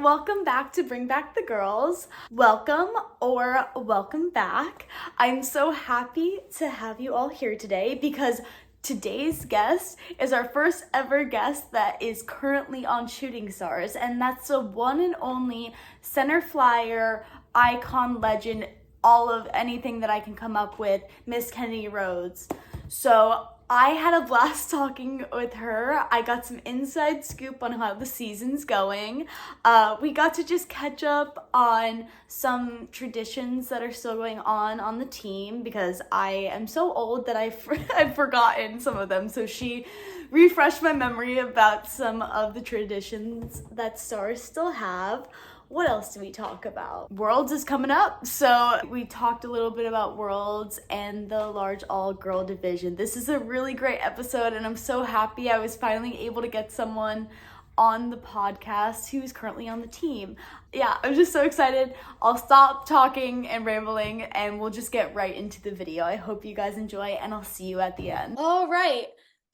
welcome back to Bring Back the Girls. Welcome or welcome back. I'm so happy to have you all here today because today's guest is our first ever guest that is currently on Shooting Stars, and that's the one and only center flyer, icon, legend, all of anything that I can come up with, Miss Kennedy Rhodes. So I had a blast talking with her. I got some inside scoop on how the season's going. We got to just catch up on some traditions that are still going on the team because I am so old that I've forgotten some of them. So she refreshed my memory about some of the traditions that stars still have. What else do we talk about? Worlds is coming up, so we talked a little bit about Worlds and the large all-girl division. This is a really great episode, and I'm so happy I was finally able to get someone on the podcast who's currently on the team. Yeah, I'm just so excited. I'll stop talking and rambling, and we'll just get right into the video. I hope you guys enjoy, and I'll see you at the end. All right.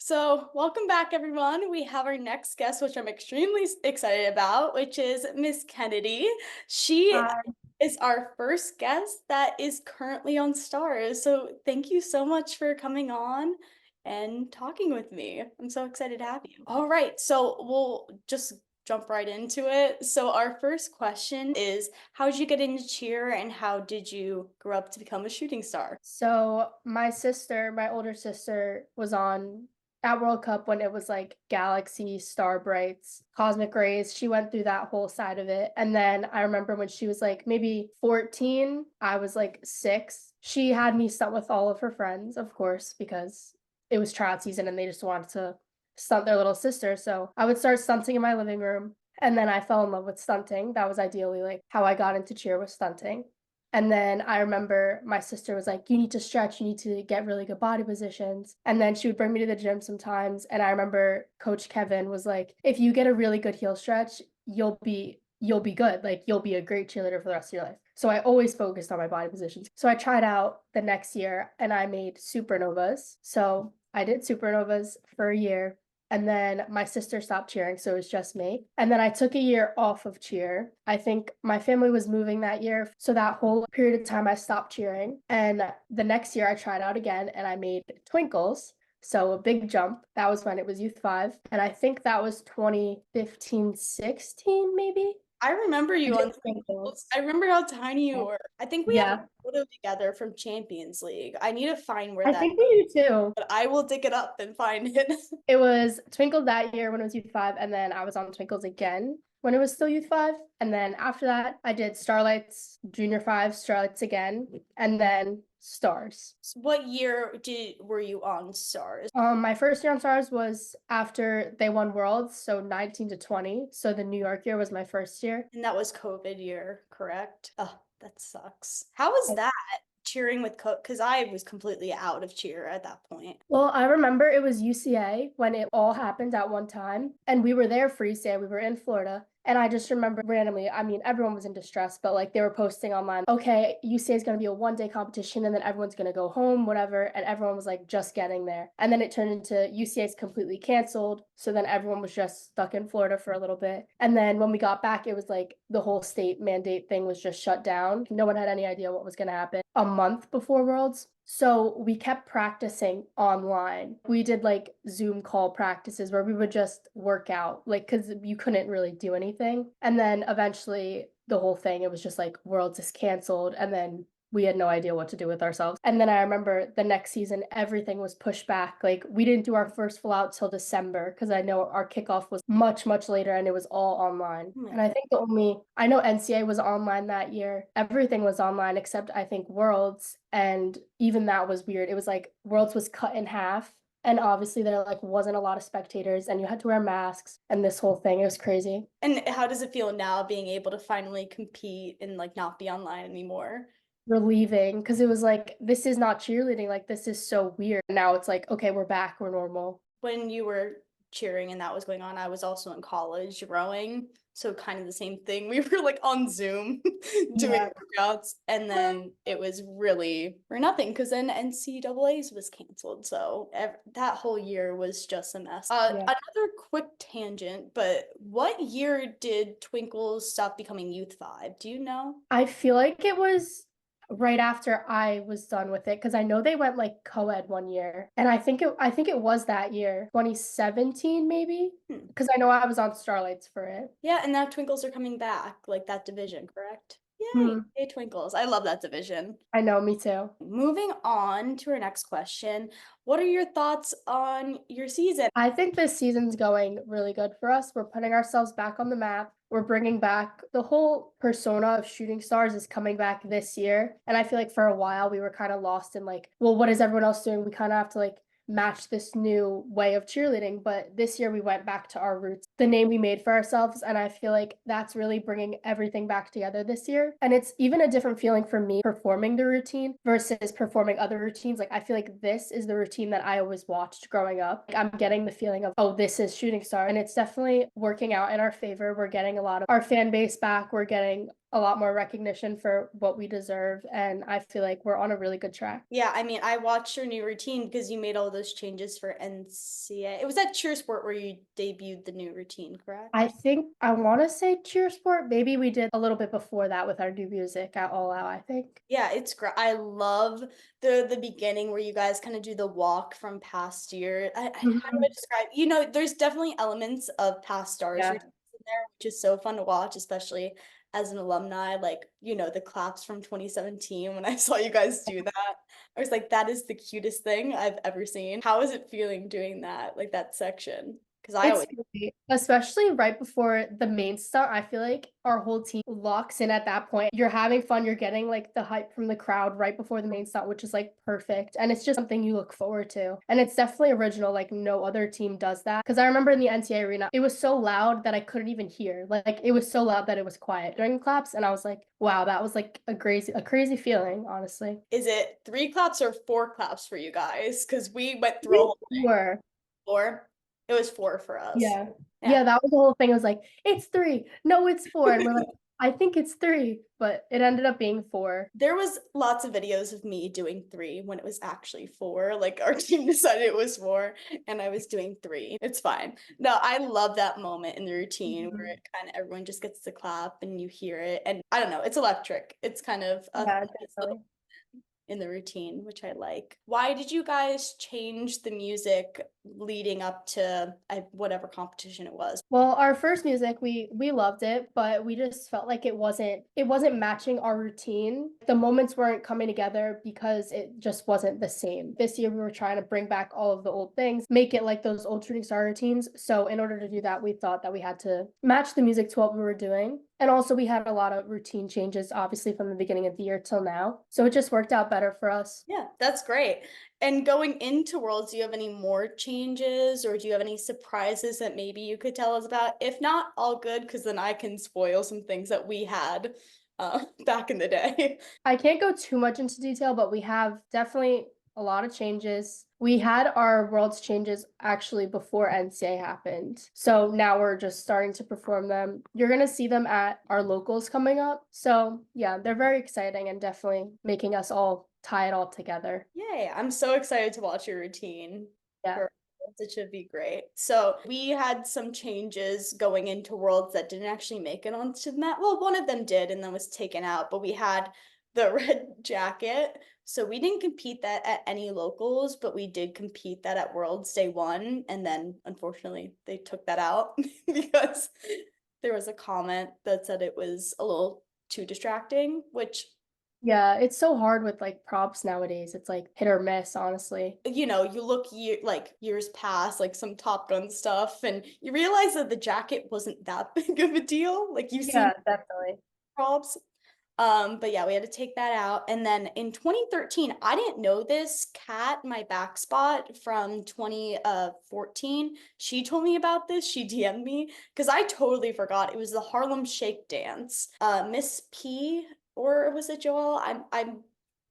So welcome back, everyone. We have our next guest, which I'm extremely excited about, which is Miss Kennedy. She is our first guest that is currently on Stars. So thank you so much for coming on and talking with me. I'm so excited to have you. All right, so we'll just jump right into it. So our first question is, how did you get into cheer and how did you grow up to become a shooting star? So my older sister, was on at World Cup when it was like Galaxy, Star Brights, Cosmic Rays. She went through that whole side of it. And then I remember when she was like maybe 14, I was like 6. She had me stunt with all of her friends, of course, because it was tryout season and they just wanted to stunt their little sister. So I would start stunting in my living room. And then I fell in love with stunting. That was ideally like how I got into cheer, was stunting. And then I remember my sister was like, you need to stretch, you need to get really good body positions. And then she would bring me to the gym sometimes. And I remember Coach Kevin was like, if you get a really good heel stretch, you'll be good. Like, you'll be a great cheerleader for the rest of your life. So I always focused on my body positions. So I tried out the next year and I made supernovas. So I did supernovas for a year. And then my sister stopped cheering, so it was just me. And then I took a year off of cheer. I think my family was moving that year. So that whole period of time, I stopped cheering. And the next year, I tried out again and I made twinkles. So a big jump. That was when it was Youth 5. And I think that was 2015-16, maybe. I remember you on Twinkles. I remember how tiny you were. I think we have Yeah, a photo together from Champions League. I need to find where I that, think we do too. but I will dig it up and find it. It was Twinkle that year when it was Youth 5, and then I was on Twinkles again when it was still Youth 5. And then after that, I did Starlights, Junior 5, Starlights again, and then Stars. So what year were you on Stars? My first year on Stars was after they won Worlds, so 19 to 20. So the New York year was my first year. And that was COVID year, correct? Oh, that sucks. How was that cheering with because I was completely out of cheer at that point. Well, I remember it was UCA when it all happened at one time, and we were there for UCA. We were in Florida. And I just remember randomly, I mean, everyone was in distress, but like they were posting online, okay, UCA is going to be a one-day competition and then everyone's going to go home, whatever. And everyone was like just getting there. And then it turned into UCA is completely canceled. So then everyone was just stuck in Florida for a little bit. And then when we got back, it was like the whole state mandate thing was just shut down. No one had any idea what was going to happen a month before Worlds. So we kept practicing online. We did like Zoom call practices where we would just work out, like, because you couldn't really do anything. And then eventually the whole thing, it was just like Worlds is canceled. And then we had no idea what to do with ourselves. And then I remember the next season, everything was pushed back. Like, we didn't do our first full out till December because I know our kickoff was much, much later and it was all online. And I think I know NCAA was online that year. Everything was online except I think Worlds. And even that was weird. It was like Worlds was cut in half. And obviously there like wasn't a lot of spectators and you had to wear masks and this whole thing. It was crazy. And how does it feel now being able to finally compete and like not be online anymore? Relieving because it was like, this is not cheerleading, like this is so weird. Now it's like, okay, we're back, we're normal. When you were cheering and that was going on, I was also in college rowing. So kind of the same thing. We were like on Zoom doing Yeah. workouts, and then it was really for nothing because then NCAA's was canceled. So that whole year was just a mess. Yeah. Another quick tangent, but what year did Twinkles stop becoming Youth 5? Do you know? I feel like it was right after I was done with it because I know they went like co-ed one year. And I think it was that year, 2017 maybe, Hmm. because I know I was on Starlights for it. Yeah, and now Twinkles are coming back, like that division, correct? Yay! Mhm. Yay, Twinkles. I love that division. I know, me too. Moving on to our next question. What are your thoughts on your season? I think this season's going really good for us. We're putting ourselves back on the map. We're bringing back the whole persona of shooting stars is coming back this year. And I feel like for a while we were kind of lost in like, well, what is everyone else doing? We kind of have to like match this new way of cheerleading. But this year we went back to our roots, the name we made for ourselves. And I feel like that's really bringing everything back together this year. And it's even a different feeling for me performing the routine versus performing other routines. Like I feel like this is the routine that I always watched growing up. Like, I'm getting the feeling of, oh, this is shooting star. And it's definitely working out in our favor. We're getting a lot of our fan base back. We're getting a lot more recognition for what we deserve. And I feel like we're on a really good track. Yeah, I mean, I watched your new routine because you made all those changes for NCA. It was at Cheer Sport where you debuted the new routine, correct? I think I want to say cheer sport. Maybe we did a little bit before that with our new music at All Out, I think. Yeah, it's great. I love the beginning where you guys kind of do the walk from past year. How do I Mhm. describe? There's definitely elements of past stars Yeah. routines in there, which is so fun to watch, especially as an alumni. Like, the claps from 2017 when I saw you guys do that. I was like, that is the cutest thing I've ever seen. How is it feeling doing that, like that section? Because I It's always great, especially right before the main start. I feel like our whole team locks in at that point. You're having fun, you're getting like the hype from the crowd right before the main start, which is like perfect. And it's just something you look forward to. And it's definitely original, like no other team does that. Because I remember in the NCAA arena, it was so loud that I couldn't even hear. Like it was so loud that it was quiet during claps. And I was like, wow, that was like a crazy feeling, honestly. is it 3 claps or 4 claps for you guys? Because we went I through a think whole 4. 4. It was 4 for us. Yeah. Yeah. Yeah, that was the whole thing. It was like, it's 3. No, it's 4. And we're like, I think it's 3, but it ended up being 4. There was lots of videos of me doing 3 when it was actually 4. Like our team decided it was 4 and I was doing 3. It's fine. No, I love that moment in the routine where Mhm. it kind of everyone just gets to clap and you hear it. And I don't know, it's electric. It's kind of a Yeah, nice little definitely. in the routine, which I like. Why did you guys change the music leading up to whatever competition it was? Well, our first music, we loved it, but we just felt like it wasn't matching our routine. The moments weren't coming together because it just wasn't the same. This year we were trying to bring back all of the old things, make it like those old shooting star routines. So in order to do that, we thought that we had to match the music to what we were doing. And also we had a lot of routine changes, obviously from the beginning of the year till now. So it just worked out better for us. Yeah, that's great. And going into Worlds, do you have any more changes or do you have any surprises that maybe you could tell us about? If not, all good, because then I can spoil some things that we had back in the day. I can't go too much into detail, but we have definitely a lot of changes. We had our world's changes actually before NCA happened. So now we're just starting to perform them. You're going to see them at our locals coming up. So, yeah, they're very exciting and definitely making us all tie it all together. Yay, I'm so excited to watch your routine. Yeah. For Worlds. It should be great. So we had some changes going into Worlds that didn't actually make it onto the map. Well, one of them did and then was taken out, but we had the red jacket. So we didn't compete that at any locals, but we did compete that at Worlds day one. And then unfortunately they took that out because there was a comment that said it was a little too distracting, which Yeah, it's so hard with like props nowadays. It's like hit or miss, honestly. you look like years past, like some Top Gun stuff, and you realize that the jacket wasn't that big of a deal. Like you've seen Yeah, definitely. props. But yeah, we had to take that out. And then in 2013, I didn't know this. Kat, my back spot from 2014, she told me about this. She DM'd me because I totally forgot. It was the Harlem Shake dance. Miss P, or was it Joelle? I'm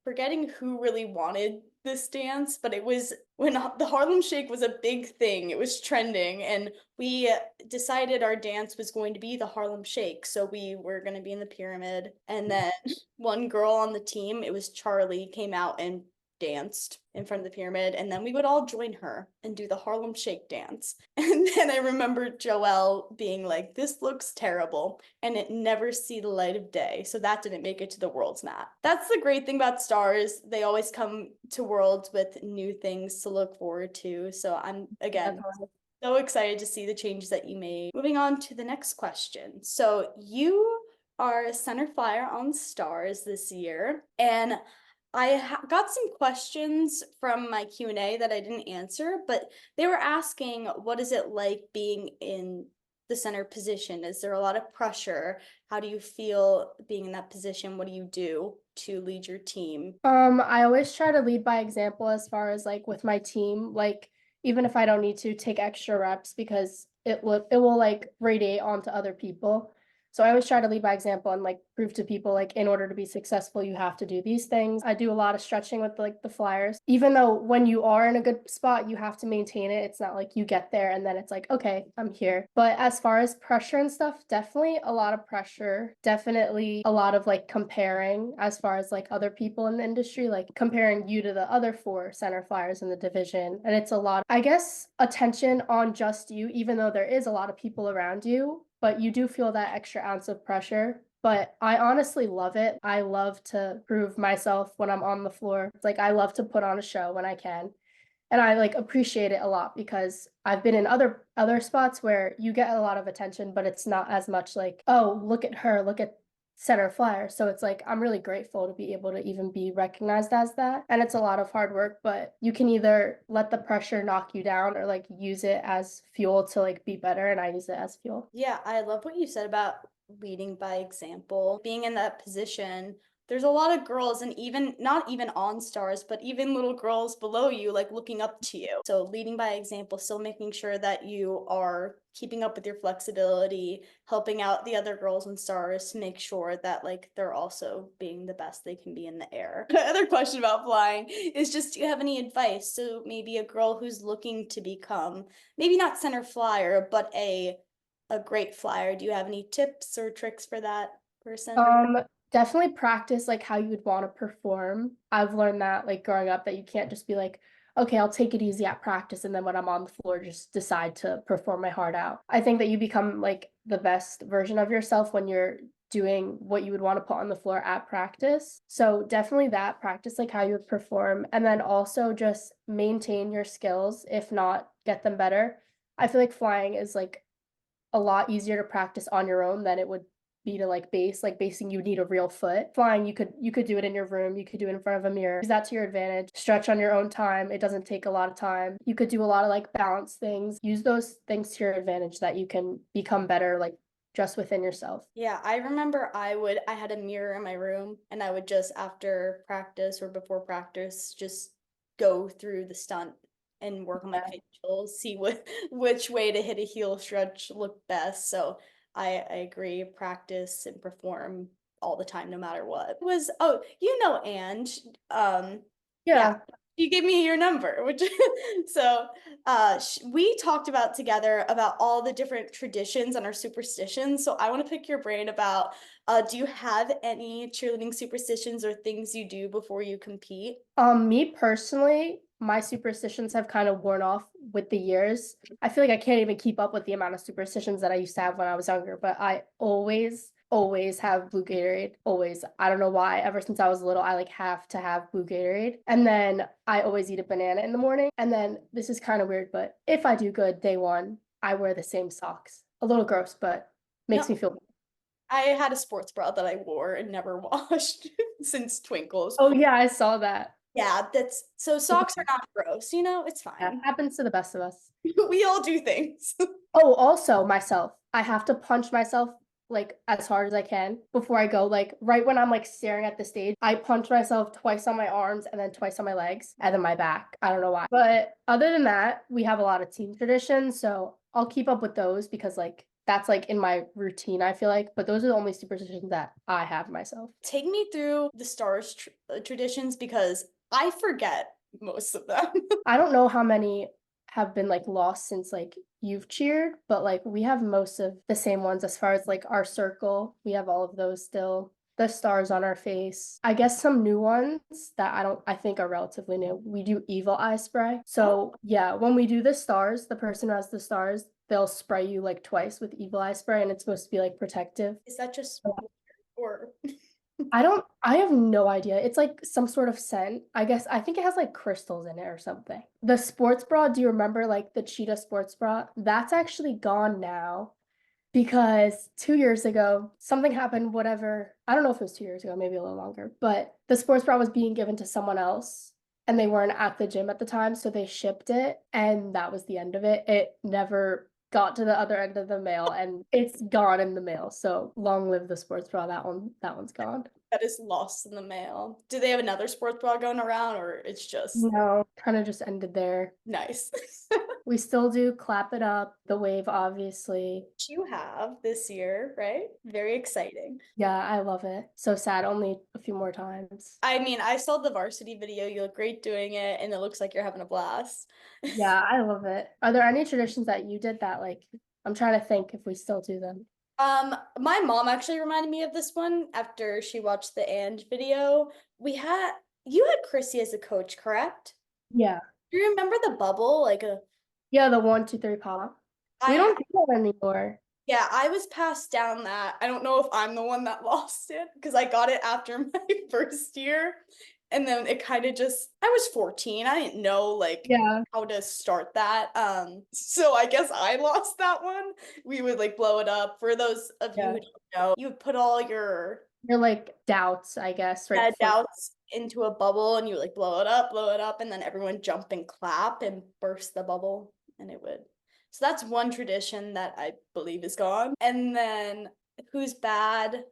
forgetting who really wanted this dance, but it was when the Harlem Shake was a big thing. It was trending, and we decided our dance was going to be the Harlem Shake. So we were going to be in the pyramid, and then one girl on the team, it was Charlie, came out and danced in front of the pyramid, and then we would all join her and do the Harlem Shake dance. And then I remember Joelle being like, "This looks terrible," and it never see the light of day. So that didn't make it to the Worlds mat. That's the great thing about stars. They always come to Worlds with new things to look forward to. So I'm, again, Definitely. so excited to see the changes that you made. Moving on to the next question. So you are a center flyer on stars this year, and I got some questions from my Q&A that I didn't answer, but they were asking, what is it like being in the center position? Is there a lot of pressure? How do you feel being in that position? What do you do to lead your team? I always try to lead by example as far as like with my team, like even if I don't need to take extra reps because it will like radiate onto other people. So I always try to lead by example and like prove to people like in order to be successful, you have to do these things. I do a lot of stretching with like the flyers. Even though when you are in a good spot, you have to maintain it. It's not like you get there and then it's like, okay, I'm here. But as far as pressure and stuff, definitely a lot of pressure. Definitely a lot of like comparing as far as like other people in the industry, like comparing you to the other four center flyers in the division. And it's a lot, I guess, attention on just you, even though there is a lot of people around you, but you do feel that extra ounce of pressure. But I honestly love it. I love to prove myself when I'm on the floor. It's like I love to put on a show when I can. And I like appreciate it a lot because I've been in other spots where you get a lot of attention, but it's not as much like, oh, look at her, look at center flyer. So it's like I'm really grateful to be able to even be recognized as that. And it's a lot of hard work, but you can either let the pressure knock you down or like use it as fuel to like be better. And I use it as fuel. Yeah, I love what you said about leading by example. Being in that position, there's a lot of girls, and even not even on stars, but even little girls below you, like looking up to you. So leading by example, still making sure that you are keeping up with your flexibility, helping out the other girls and stars to make sure that like they're also being the best they can be in the air. Other question about flying is just, do you have any advice? So maybe a girl who's looking to become maybe not center flyer, but a great flyer. Do you have any tips or tricks for that person? Um, Definitely practice like how you would want to perform. I've learned that like growing up that you can't just be like, okay, I'll take it easy at practice and then when I'm on the floor just decide to perform my heart out. I think that you become like the best version of yourself when you're doing what you would want to put on the floor at practice. So definitely that practice like how you would perform and then also just maintain your skills, if not get them better. I feel like flying is like a lot easier to practice on your own than it would be to like base. Like basing, you need a real foot. Flying, you could do it in your room, you could do it in front of a mirror. Use that to your advantage. Stretch on your own time. It doesn't take a lot of time. You could do a lot of like balance things. Use those things to your advantage that you can become better like just within yourself. Yeah, I remember I had a mirror in my room, and I would just after practice or before practice just go through the stunt and work on my Yeah. facials, see which way to hit a heel stretch looked best. So I agree, practice and perform all the time, no matter what. It was, oh, Ange, yeah, Yeah. you gave me your number, which so we talked about together about all the different traditions and our superstitions. So I want to pick your brain about, do you have any cheerleading superstitions or things you do before you compete? Me personally, my superstitions have kind of worn off with the years. I feel like I can't even keep up with the amount of superstitions that I used to have when I was younger, but I always have blue Gatorade. Always. I don't know why. Ever since I was little, I like have to have blue Gatorade. And then I always eat a banana in the morning. And then this is kind of weird, but if I do good day one, I wear the same socks. A little gross, but No, makes me feel. I had a sports bra that I wore and never washed since Twinkles. Oh yeah, I saw that. Yeah, that's so socks are not gross, it's Yeah, fine. happens to the best of us. We all do things. Oh, also myself. I have to punch myself like as hard as I can before I go. Like right when I'm like staring at the stage, I punch myself twice on my arms and then twice on my legs and then my back. I don't know why. But other than that, we have a lot of team traditions, so I'll keep up with those because like that's like in my routine, I feel like. But those are the only superstitions that I have myself. Take me through the stars traditions because I forget most of them. I don't know how many have been like lost since like you've cheered, but like we have most of the same ones as far as like our circle. We have all of those still. The stars on our face. I guess some new ones that I think are relatively new. We do evil eye spray. Oh, So yeah, when we do the stars, the person who has the stars, they'll spray you like twice with evil eye spray and it's supposed to be like protective. is that just or I have no idea. It's like some sort of scent. I think it has like crystals in it or something. The sports bra, do you remember like the cheetah sports bra? That's actually gone now because 2 years ago, something happened, whatever. I don't know if it was 2 years ago, maybe a little longer, but the sports bra was being given to someone else and they weren't at the gym at the time, so they shipped it and that was the end of it. It never got to the other end of the mail and it's gone in the mail. So long live the sports bra. That one's gone. that is lost in the mail. Do they have another sports bra going around or it's just No, kind of just ended there. nice? We still do clap it up, the wave, obviously. You have this year, right? Very exciting. Yeah, I love it. So sad, only a few more times. I mean, I saw the varsity video. You look great doing it, and it looks like you're having a blast. Yeah, I love it. Are there any traditions that you did that, like, I'm trying to think if we still do them? My mom actually reminded me of this one after she watched the And video. You had Chrissy as a coach, correct? Yeah. Do you remember the bubble? Like a Yeah, the 1, 2, 3 pop. We I don't do that anymore. Yeah, I was passed down that. I don't know if I'm the one that lost it because I got it after my first year. And then it kind of just I was 14. I didn't know like Yeah. how to start that. So I guess I lost that one. We would like blow it up. For those of you Yeah. who don't know, you would put all your You're like doubts, I guess, right bad before. doubts into a bubble and you would like blow it up, and then everyone jump and clap and burst the bubble and it would. So that's one tradition that I believe is gone. And then who's bad?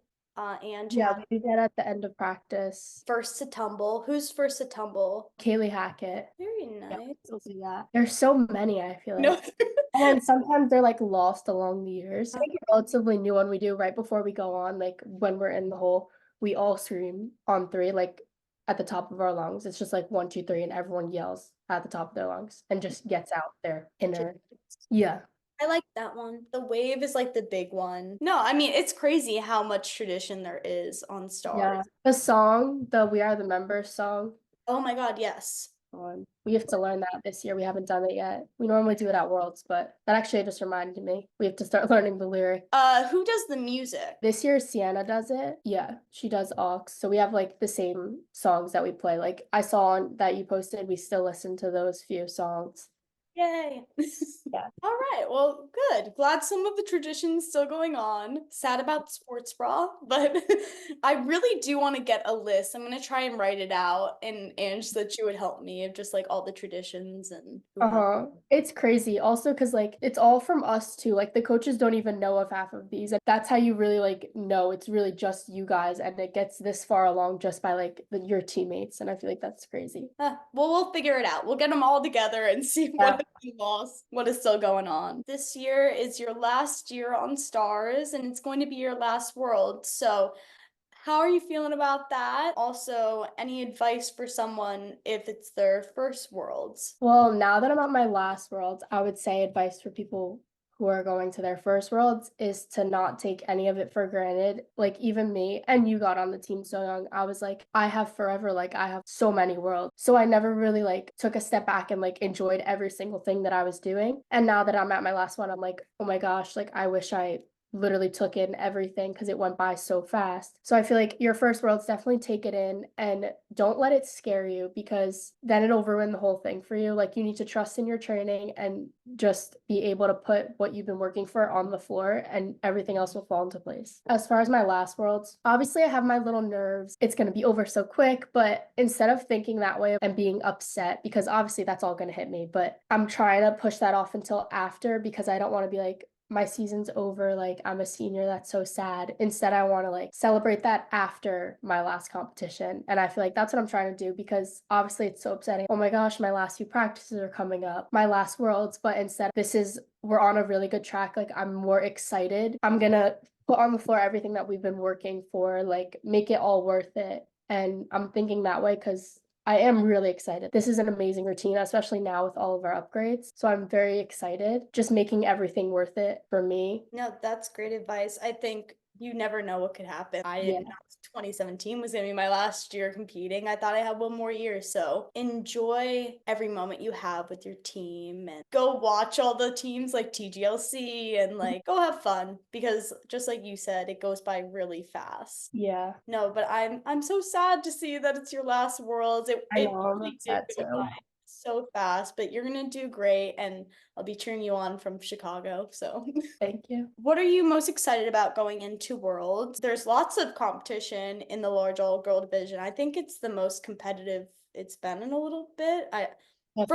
And Yeah, had we do that at the end of practice. first to tumble. Who's first to tumble? Kaylee Hackett. Very Yeah, nice. we still do that. There's so many, I feel No. like. And then sometimes they're like lost along the years. I think a relatively new one we do right before we go on, like when we're in the hole, we all scream on three, like at the top of our lungs. It's just like 1, 2, 3, and everyone yells at the top of their lungs and just gets out their inner. Yeah. I like that one. The wave is like the big one. No, I mean, it's crazy how much tradition there is on Yeah. Stars. The song, the We Are the Members song, Oh my God, yes. we have to learn that this year. We haven't done it yet. We normally do it at Worlds, but that actually just reminded me. We have to start learning the lyric. Who does the music? This year, Sienna does it. Yeah, she does aux. So we have like the same songs that we play. Like I saw on that you posted, we still listen to those few songs. Yay. Yeah. All right. Well, good. Glad some of the traditions still going on. Sad about sports bra, but I really do want to get a list. I'm gonna try and write it out, and Ange said she would help me of just like all the traditions and who has. Uh-huh. It's crazy. Also, because like it's all from us too. Like the coaches don't even know of half of these. And that's how you really like know it's really just you guys and it gets this far along just by like your teammates. And I feel like that's crazy. Well, we'll figure it out. We'll get them all together and see Yeah. what has been lost, what is still going on. This year is your last year on Stars, and it's going to be your last World. So how are you feeling about that? Also, any advice for someone if it's their first Worlds? Well, now that I'm at my last Worlds, I would say advice for people who are going to their first Worlds is to not take any of it for granted. Like even me, and you got on the team so young, I was like, I have forever, like I have so many Worlds. So I never really like took a step back and like enjoyed every single thing that I was doing. And now that I'm at my last one, I'm like, oh my gosh, like I wish I literally took in everything because it went by so fast. So I feel like your first Worlds, definitely take it in and don't let it scare you because then it'll ruin the whole thing for you. Like you need to trust in your training and just be able to put what you've been working for on the floor and everything else will fall into place. As far as my last Worlds, obviously I have my little nerves. It's going to be over so quick, but instead of thinking that way and being upset, because obviously that's all going to hit me, but I'm trying to push that off until after because I don't want to be like, my season's over, like I'm a senior, that's so sad. Instead, I want to like celebrate that after my last competition. And I feel like that's what I'm trying to do because obviously it's so upsetting. Oh my gosh, my last few practices are coming up, my last Worlds, but instead this is we're on a really good track. Like I'm more excited. I'm gonna put on the floor everything that we've been working for, like make it all worth it. And I'm thinking that way because I am really excited. This is an amazing routine, especially now with all of our upgrades. So I'm very excited, just making everything worth it for me. No, that's great advice. I think you never know what could happen. I didn't know Yeah. 2017 was going to be my last year competing. I thought I had one more year. So enjoy every moment you have with your team and go watch all the teams like TGLC and like go have fun because just like you said, it goes by really fast. Yeah. No, but I'm so sad to see that it's your last Worlds. I It know, I'm really did upset go by too. so fast, but you're gonna do great and I'll be cheering you on from Chicago. So Thank you. what are you most excited about going into Worlds? There's lots of competition in the large all girl division. I think it's the most competitive it's been in a little bit. From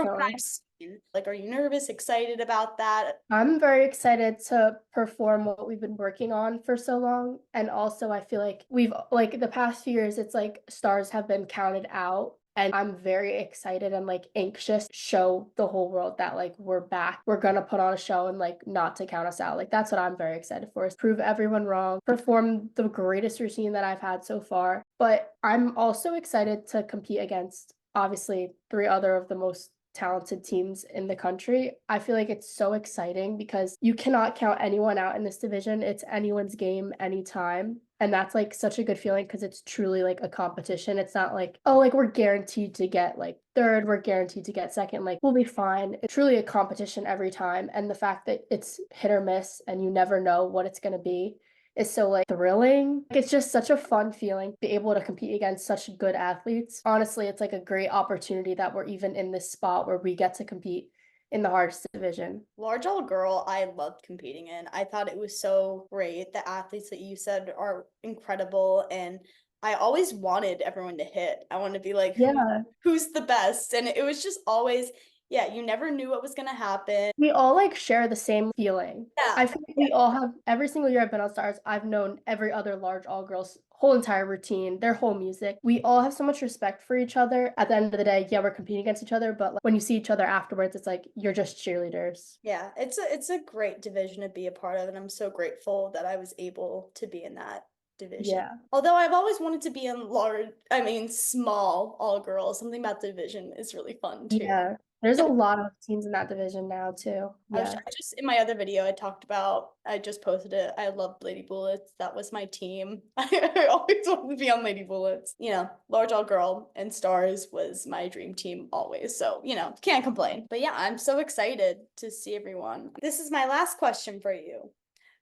what Definitely. I've seen. Like, are you nervous, excited about that? I'm very excited to perform what we've been working on for so long. And also, I feel like we've, like, the past few years, it's like stars have been counted out. And I'm very excited and like anxious to show the whole world that like we're back. We're gonna put on a show and like not to count us out. Like that's what I'm very excited for is prove everyone wrong, perform the greatest routine that I've had so far. But I'm also excited to compete against obviously three other of the most talented teams in the country. I feel like it's so exciting because you cannot count anyone out in this division. It's anyone's game anytime. And that's like such a good feeling because it's truly like a competition. It's not like, oh, like we're guaranteed to get like third, we're guaranteed to get second. Like we'll be fine. It's truly a competition every time. And the fact that it's hit or miss and you never know what it's going to be is so like thrilling. It's just such a fun feeling to be able to compete against such good athletes. Honestly, it's like a great opportunity that we're even in this spot where we get to compete in the hardest division. Large all girl, I loved competing in. I thought it was so great. The athletes that you said are incredible, and I always wanted everyone to hit. I wanted to be like, Yeah. who's the best? And it was just always, yeah, you never knew what was gonna happen. We all like share the same feeling. Yeah, I feel like we all have every single year I've been on Stars, I've known every other large all girls whole entire routine, their whole music. We all have so much respect for each other. At the end of the day, yeah, we're competing against each other, but like, when you see each other afterwards, it's like you're just cheerleaders. yeah, it's a great division to be a part of, and I'm so grateful that I was able to be in that division. Yeah. Although I've always wanted to be in large, I mean, small all girls. Something about the division is really fun too. Yeah. There's a lot of teams in that division now too. Yeah. I just in my other video I talked about I just posted it. I loved Lady Bullets. That was my team. I always wanted to be on Lady Bullets. You know, large all girl and stars was my dream team always. So, you know, can't complain. But yeah, I'm so excited to see everyone. This is my last question for you.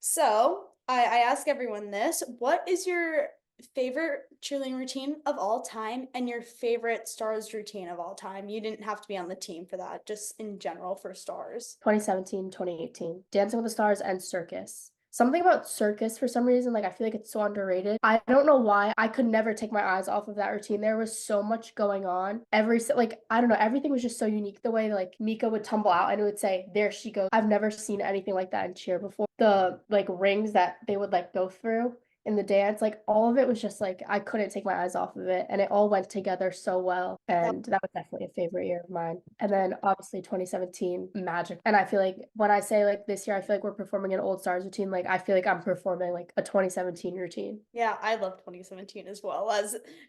So I ask everyone this. What is your favorite cheerleading routine of all time and your favorite stars routine of all time? You didn't have to be on the team for that, just in general for stars. 2017, 2018, Dancing with the Stars and Circus. Something about Circus for some reason, like I feel like it's so underrated. I don't know why. I could never take my eyes off of that routine. There was so much going on. Like I don't know, everything was just so unique. The way like Mika would tumble out and it would say, "There she goes." I've never seen anything like that in cheer before. The like rings that they would like go through in the dance, like all of it was just like I couldn't take my eyes off of it, and it all went together so well. And that was definitely a favorite year of mine. And then obviously 2017 Magic. And I feel like when I say like this year, I feel like we're performing an old stars routine. Like I feel like I'm performing like a 2017 routine. Yeah, I love 2017 as well.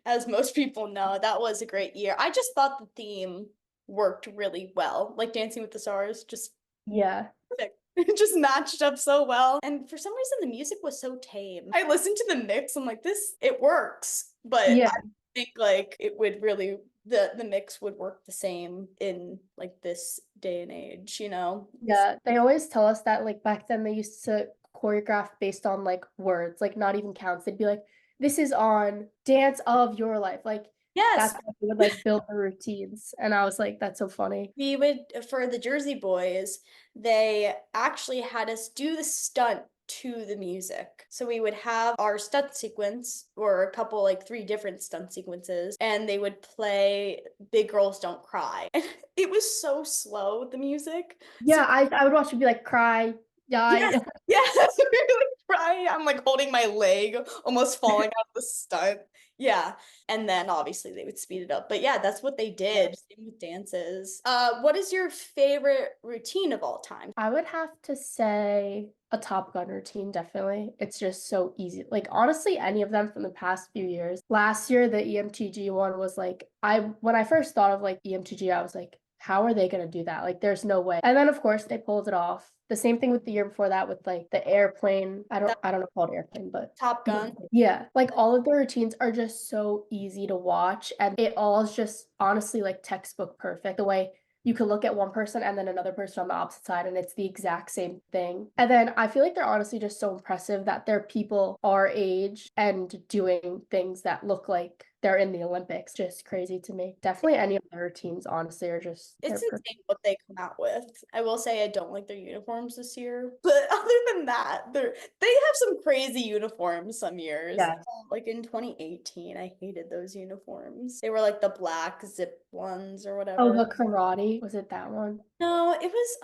As most people know, that was a great year. I just thought the theme worked really well. Like Dancing with the Stars, just Yeah. perfect. It just matched up so well. And for some reason the music was so tame. I listened to the mix, I'm like, this it works. But Yeah. I think like it would really the mix would work the same in like this day and age, you know? Yeah. They always tell us that like back then they used to choreograph based on like words, like not even counts. They'd be like, this is on Dance of Your Life. Like Yes. that's how they would like build the routines. And I was like, that's so funny. We would, for the Jersey Boys, they actually had us do the stunt to the music. So we would have our stunt sequence, or a couple, like three different stunt sequences, and they would play Big Girls Don't Cry. And it was so slow, the music. So Yeah, I would watch it be like cry, yes, die. yes, really Right? I'm like holding my leg, almost falling out of the stunt. Yeah. And then obviously they would speed it up. But yeah, that's what they Yeah. did. Same with dances. What is your favorite routine of all time? I would have to say a Top Gun routine, definitely. It's just so easy. Like honestly, any of them from the past few years. Last year, the EMTG one was like when I first thought of like EMTG, I was like, how are they gonna do that? Like there's no way. And then of course they pulled it off. The same thing with the year before that with like the airplane. I don't know called airplane, but Top Gun. yeah, like all of the routines are just so easy to watch and it all is just honestly like textbook perfect. The way you could look at one person and then another person on the opposite side and it's the exact same thing. And then I feel like they're honestly just so impressive that they're people our age and doing things that look like they're in the Olympics. Just crazy to me. Definitely any of their routines, honestly, are just It's they're insane what they come out with. I will say I don't like their uniforms this year, but other than that, they have some crazy uniforms some years. yeah. Like in 2018, I hated those uniforms. They were like the black zip ones or Oh, whatever. the karate. Was it that one? No, it was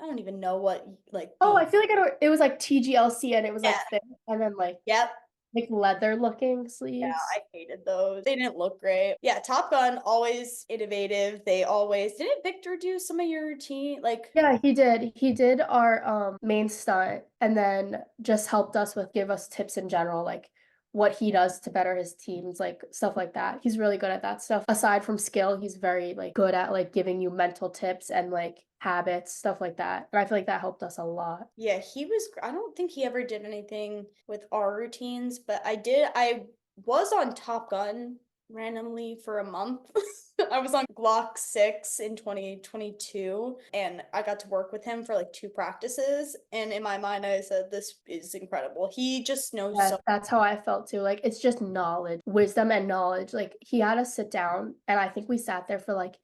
I don't even know what like Oh, the I feel like it was like TGLC and it was yeah, like thick and then yep. like leather looking Yeah, sleeves. I hated those. They didn't look great. Yeah, Top Gun, always innovative. They always didn't Victor do some of your routine? Like, Yeah, he did. He did our main stunt and then just helped us with give us tips in general, like what he does to better his teams, like stuff like that. He's really good at that stuff. Aside from skill, he's very like good at like giving you mental tips and like habits, stuff like that. And I feel like that helped us a lot. yeah, I don't think he ever did anything with our routines, but I was on Top Gun randomly for a month. I was on Glock 6 in 2022 and I got to work with him for like 2 practices. And in my mind, I said, this is incredible. He just knows Yeah, so. that's how I felt too. Like it's just knowledge, wisdom and knowledge. Like he had us sit down and I think we sat there for like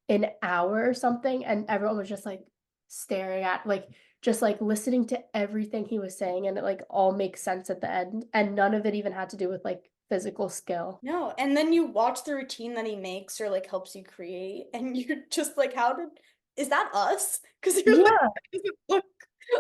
an hour or something and everyone was just like staring at like just like listening to everything he was saying and it like all makes sense at the end and none of it even had to do with like physical skill. No, and then you watch the routine that he makes or like helps you create, and you're just like, is that us? Because you're like, Yeah, does it look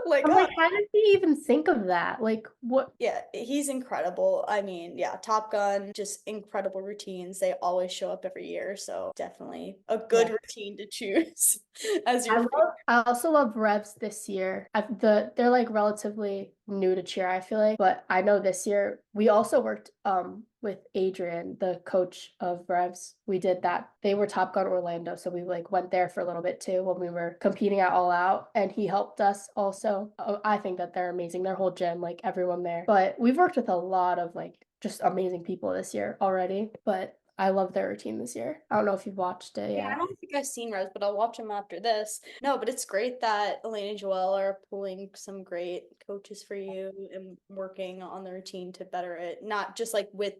like I'm us? like, how did he even think of that? Like what Yeah, he's incredible. I mean, yeah, Top Gun, just incredible routines. They always show up every year, so definitely a good yeah. routine to choose as I your favorite. love I also love Revs this year. They're like relatively new to cheer, I feel like, but I know this year we also worked with Adrian, the coach of Revs. We did that. They were Top Gun Orlando, so we like went there for a little bit too when we were competing at All Out and he helped us also. I think that they're amazing. Their whole gym, like everyone there. But we've worked with a lot of like just amazing people this year already, but I love their routine this year. I don't know if you've watched it Yeah, I yet. don't think I've seen Rose, but I'll watch him after this. No, but it's great that Elaine and Joelle are pulling some great coaches for you and working on the routine to better it, not just like with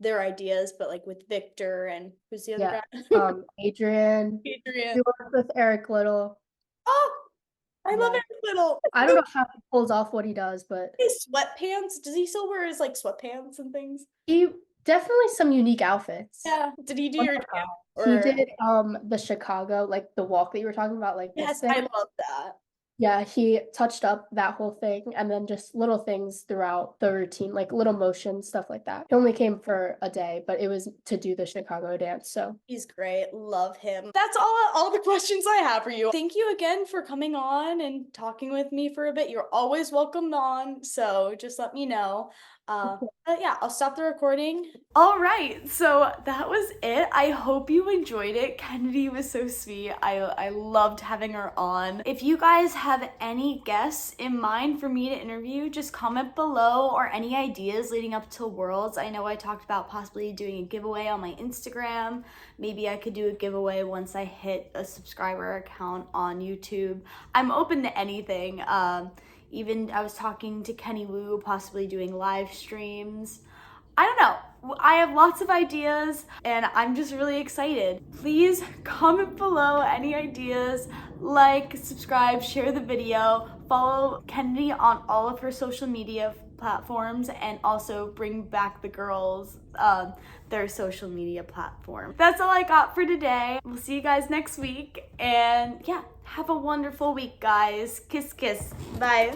their ideas, but like with Victor and who's the other Yeah. guy? Adrian. Adrian. We worked with Eric Little. Oh, I love Yeah. Eric Little. I don't know how he pulls off what he does, but His sweatpants. Does he still wear his like sweatpants and things? he definitely some unique outfits. Yeah. Did he do One your more jam? time. He Or did the Chicago, like the walk that you were talking about, like this yes, I thing. love that. Yeah, he touched up that whole thing and then just little things throughout the routine, like little motions, stuff like that. He only came for a day, but it was to do the Chicago dance. So He's great. Love him. That's all the questions I have for you. Thank you again for coming on and talking with me for a bit. You're always welcome on, so just let me know. But yeah, I'll stop the recording. All right, so that was it. I hope you enjoyed it. Kennedy was so sweet. I loved having her on. If you guys have any guests in mind for me to interview, just comment below or any ideas leading up to Worlds. I know I talked about possibly doing a giveaway on my Instagram. Maybe I could do a giveaway once I hit a subscriber account on YouTube. I'm open to anything. Even I was talking to Kenny Wu, possibly doing live streams. I don't know. I have lots of ideas and I'm just really excited. Please comment below any ideas, like, subscribe, share the video, follow Kennedy on all of her social media platforms and also Bring Back the Girls, their social media platform. That's all I got for today. We'll see you guys next week and yeah, have a wonderful week, guys. Kiss, kiss. Bye.